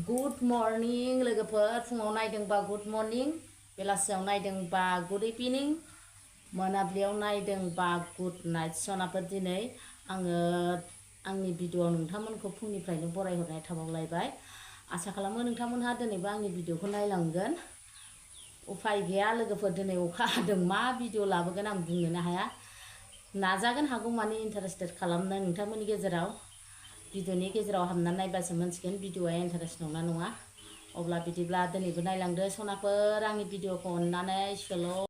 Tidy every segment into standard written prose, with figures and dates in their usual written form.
Good morning लोगोफोर फुङाव नायदोंबा good morning बेलासियाव नायदोंबा good evening मोनाबिलियाव नायदोंबा good night सनाफोर दिनै आङो आंनि भिडिअआव नोंथांमोनखौ फुंनिफ्रायनो बरायहरनाय थाबावलायबाय आसा खालामो नोंथांमोनहा दिनैबो आंनि भिडिअखौ नायलांगोन उफाय गैया लोगोफोर दिनै अखा हादों मा भिडिअ लाबोगोन आं बुंनोनो हाया नाजागोन हागौमानि इन्टारेस्टेड खालामनो नोंथांमोननि गेजेराव भिडिअनि गेजेराव हाबनानै नायबासो मोनसिगोन भिडिअआ इन्टारेस्ट नंना नङा अब्ला बिदिब्ला दिनैबो नायलांदो सनाफोर आंनि भिडिअखौ अननानै स्ल'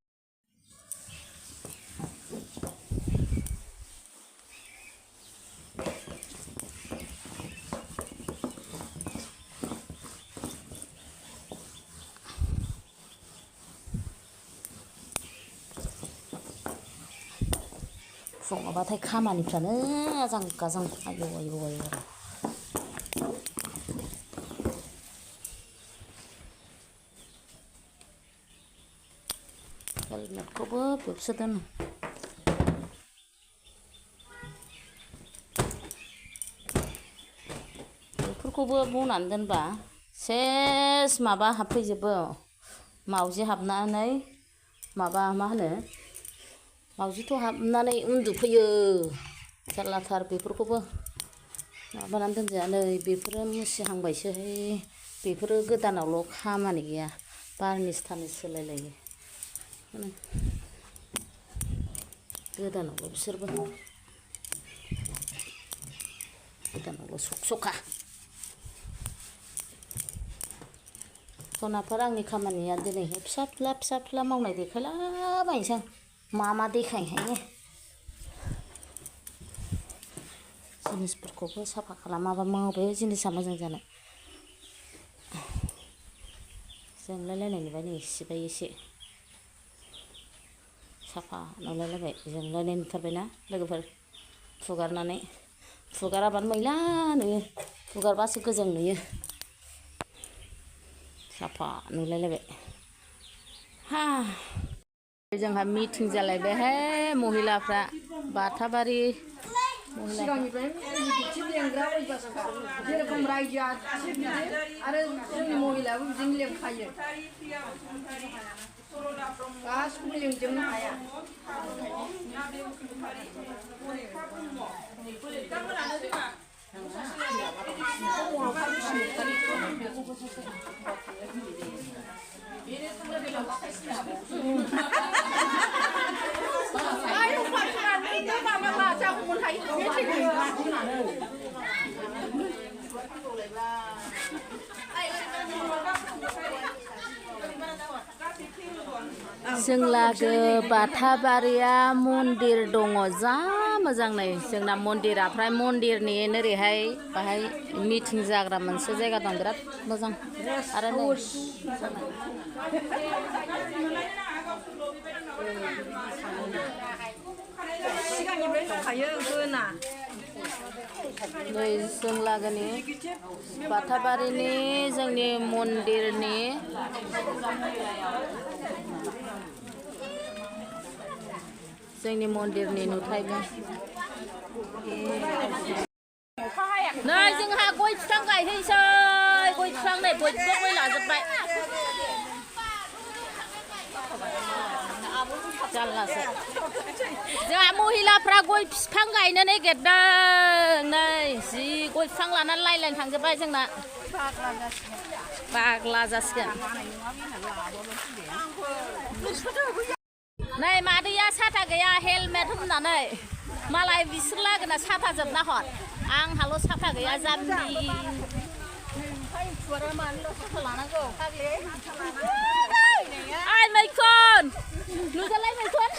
फुङावबाथाय खामानिफ्रानो आजां गाजां आयौ आयौ आयौ हेलमेटखौबो बेयावसो दोनो बेफोरखौबो बनानै दोनबा सेस माबा हाबफैजोबो मावजि हाबनानै माबा मा होनो मावजिथ' हाबनानै उन्दुफैयो जारलाथार बेफोरखौबो माबानानै दोनजाया नै बेफोरो मुसिहांबायसोहाय बेफोरो गोदानावल' खामानि गैया बार्निस थार्निस होलायलायो गोदानावल' बिसोरबो गोदानावल' सखा सनाफोर आंनि खामानिया दिनैहाय फिसा फिला मावनाय देखायलाबायनोसै आं मा देखायहाय जिनिसफोरखौबो साफा खालामाबा माबे जिनिसा मोजां जानो जोंलायलायनायनिफ्राय नै सिबाय एसे साफा नुलायलायबाय जोंलायनाय नुथारबायना लोगोफोर फुगारनानै फुगाराबानो मैला नुयो फुगारबासो गोजों नुयो साफा नुलायलायबाय हा जोंहा मिटिं जालायबायहाय महिलाफ्रा बाथाबारि सिगांनिफ्राय बिथिं लेंग्रा जेरखम रायजोआ आरो जोंनि महिलायाबो बिदिनो लेंखायो गासिखौबो लेंजोबनो हाया जोंलागो बाथाबारिया मन्दिर दङ जा मोजां नै जोंना मन्दिरा फ्राय मन्दिरनि ओरैहाय बाहाय मिटिं जाग्रा मोनसे जायगा दं बिराद मोजां आरो नै सिगांनिफ्राय दंखायो गोना नै जोंलागोनि बाथाबारिनि जोंनि मन्दिरनि नुथायबो नै जोंहा गय बिफां गायहैसै गय बिफां नै बयबो गय लाजोब्बाय जारलासो जोंहा महिलाफ्रा गय बिफां गायनो नागिरदों नै जि गय बिफां लानानै लायलायनो थांजोब्बाय जोंना बाग्ला जासिगोन नै मादैया साथा गैया हेलमेट होननानै मालाय बिसोर लागोना साथा जोबना हर आंहाल' साथा गैया जाम्बि आइ मैखुन नुजालाय मैखुन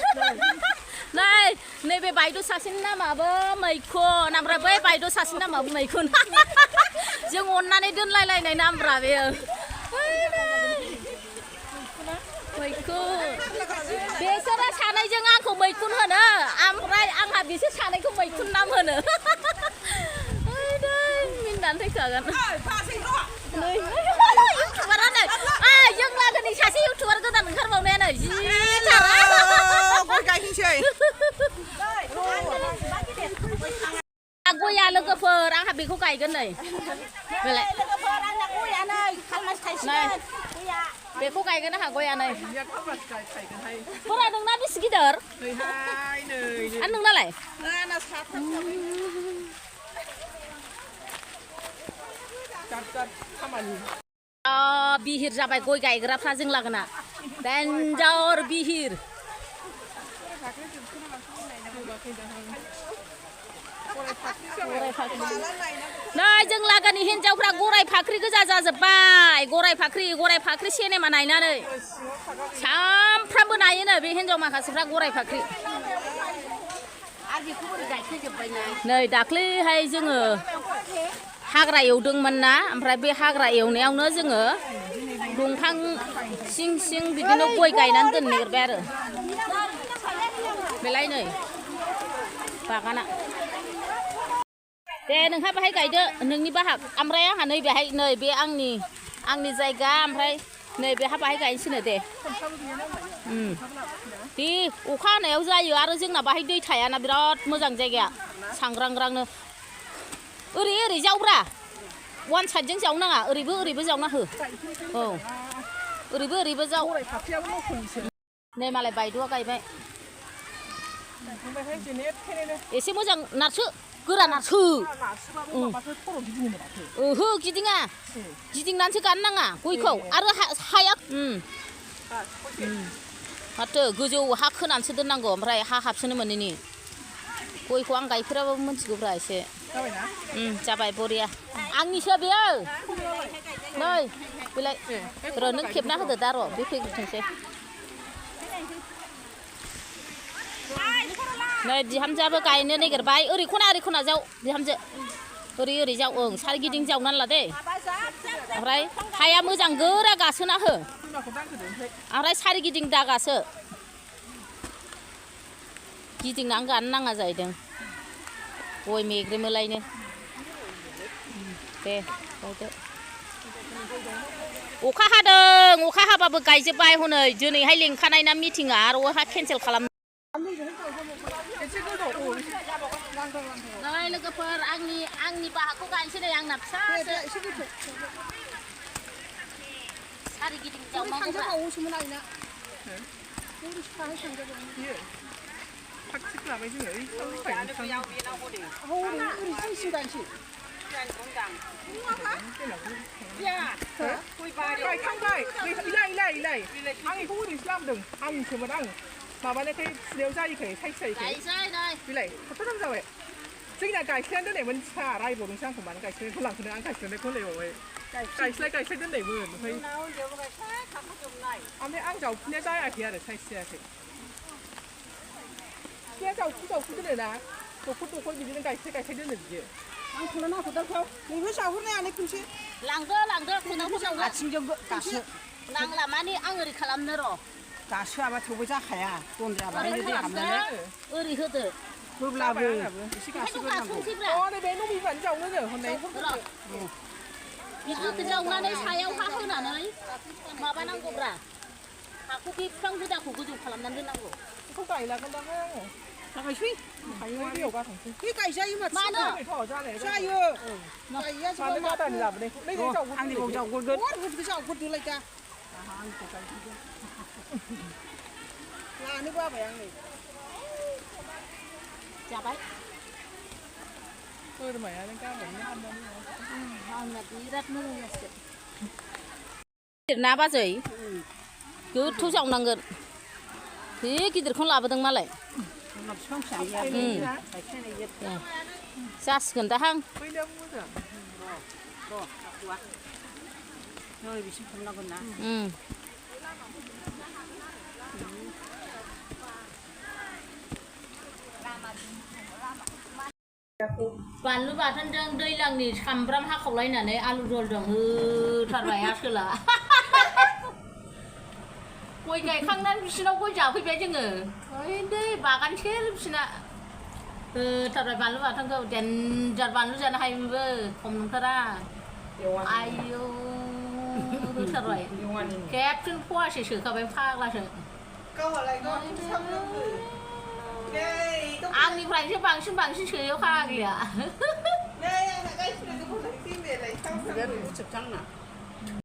नै नैबे बायद' सासेनि नामाबो मैखुन ओमफ्राय बै बायद' सासेनि नामाबो मैखुन जों अननानै दोनलायलायनाय नामब्रा बेयो मैखुन बिसोरो सानैजों आंखौ मैखुन होनो ओमफ्राय आंहा बिसोर सानैखौ मैखुन नाम होनो मिनिनानै थैखागोन इउटुबारानो जों लागोनि सासे इउटुबार गोदान ओंखारबावनायानो जि गया लोगोफोर आंहा बेखौ गायगोन नै बेलाय लोगोफोर आंना गया नै खालमास थाइसिगोन गया बेखौ गायगोन आंहा गया नै फोरा नोंना बेसे गिदिर आरो नोंनालाय आंना साथाम बिहिर जाबाय गय गायग्राफ्रा जों लागोना डेन्जार बिहिर नै जों लागोनि हिन्जावफ्रा गराय फाख्रि गोजा जाजोब्बाय गराय फाख्रि सिनेमा नायनानै सामफ्रामबो नायोनो बे हिन्जाव माखासेफ्रा गराय फाख्रि नै दाख्लैहाय जोङो हाग्रा एवदोंमोन ना ओमफ्राय बे हाग्रा एवनायावनो जोङो दंफां सिं सिं बिदिनो गय गायनानै दोननो नागिरबाय आरो बेलाय नै बागाना दे नोंहा बाहाय गायदो नोंनि बाहाग ओमफ्राय आंहा नै बेहाय नै बे आंनि जायगा ओमफ्राय नै बेहा बाहाय गायनोसैनो दे दे अखा हानायाव जायो आरो जोंना बाहाय दै थायाना बिराद मोजां जायगाया सांग्रांग्रांनो ओरै जावब्रा वान साइडजों जावनाङा ओरैबो जावना हो औ ओरैबो जाव नै मालाय बायद'आ गायबाय एसे मोजां नारसो गोरा नारसो ओहो गिदिंनानैसो गानो नाङा गयखौ आरो हाया माथो गोजौ हा खोनानैसो दोननांगौ ओमफ्राय हा हाबसोनो मोनैनि गयखौ आं गायफेराबाबो मिथिगौब्रा एसे जाबाय बरिया आंनिसो बेयो नै बेलाय र' नों खेबना होदो दा र' बे फैग्रोथोंसै नै बिहामजोआबो गायनो नागिरबाय ओरै खना जाव बिहामजो ओरै जाव ओं सारिगिदिं जावनानै ला दे ओमफ्राय हाया मोजां गोरा गासोना हो ओमफ्राय सारिगिदिं दागासो गिदिंनानै गानो नाङा जाहैदों गय मेग्रेमोलायनो दे गायदो अखा हाबाबो गायजोब्बाय हनै दिनैहाय लिंखानाय ना मिटिङा आरो हा केन्सेल खालाम नै लोगोफोर आंनि बाहागखौ गायनोसै नै आंना फिसासो सारिगिदिं जावनांगौब्रा गायखांबाय इलाय आं बेखौ ओरैसो लाबोदों आंसोमोन आं माबानायखाय फुनायाव जायैखाय साइज जायैखाय बिलाय खथ'थाम जाबाय जोंना गायस्लायनानै दोननायमोन सा रायबावदोंसो आंखौ मानो गायस्लायनायखौ लांखोनो आं गायस्लायनायखौ होनलायबावबाय गायस्लाय दोननायमोन ओमफ्राय आं जावफिननाया जायाखै आरो साइज जायाखै बिफाया जावखु दोनो ना दखर बिदिनो गायस्लाय दोनो बियो आं थुना नांगौ दाखौ नोंबो जावहरनायानो खनसे लांदो खदालखौ आथिंजोंबो दासो नांला माने आं ओरै खालामनो र' दासो आबा थेवबो जाखाया दन्द्राबाय दै हाबनानै ओरै होदो होब्लाबो एसे गासोग्रोनांगौ नैबे नबिबानो जावनो हनै बिदिखौ जावनानै सायाव हा होनानै माबानांगौब्रा हाखौ बे बिफां गुदाखौ गोजौ खालामनानै दोननांगौ बेखौ गायलागोन दां आङो गायसै दैयाव गारथोंसै बे गायजायो मानो जायो मानो बादानि लाबोनायखौ आंनिखौ जावगोरगोन जावगोरदोलाय दा लानो बाबाय आं नै जाबाय बोरमायानो गाबोननो आंना बिराद मोजां जासिगोन ना बाजै गोथौ जावनांगोन बे गिदिरखौनो लाबोदों मालाय जासिगोन दाहां बिसिम खालामनांगोन ना बानलु बाथोनजों दैज्लांनि सामब्राम हाखावलायनानै आलु जलजों होथारबाय आसोला गय गायखांनानै बिसिनाव गय जाफैबाय जोङो ओइ दै बागान सेर बिसिना होथारबाय बानलु बाथोनखौ देन्जार बानलु जानो हायोमोनबो खम नंथारा आयौ होथारबाय खेबसेनो फवासे सोखाबाय फाग्लासो आंनिफ्रायसो बांसिन सोयो फाग्लिया 이거 무척 장난.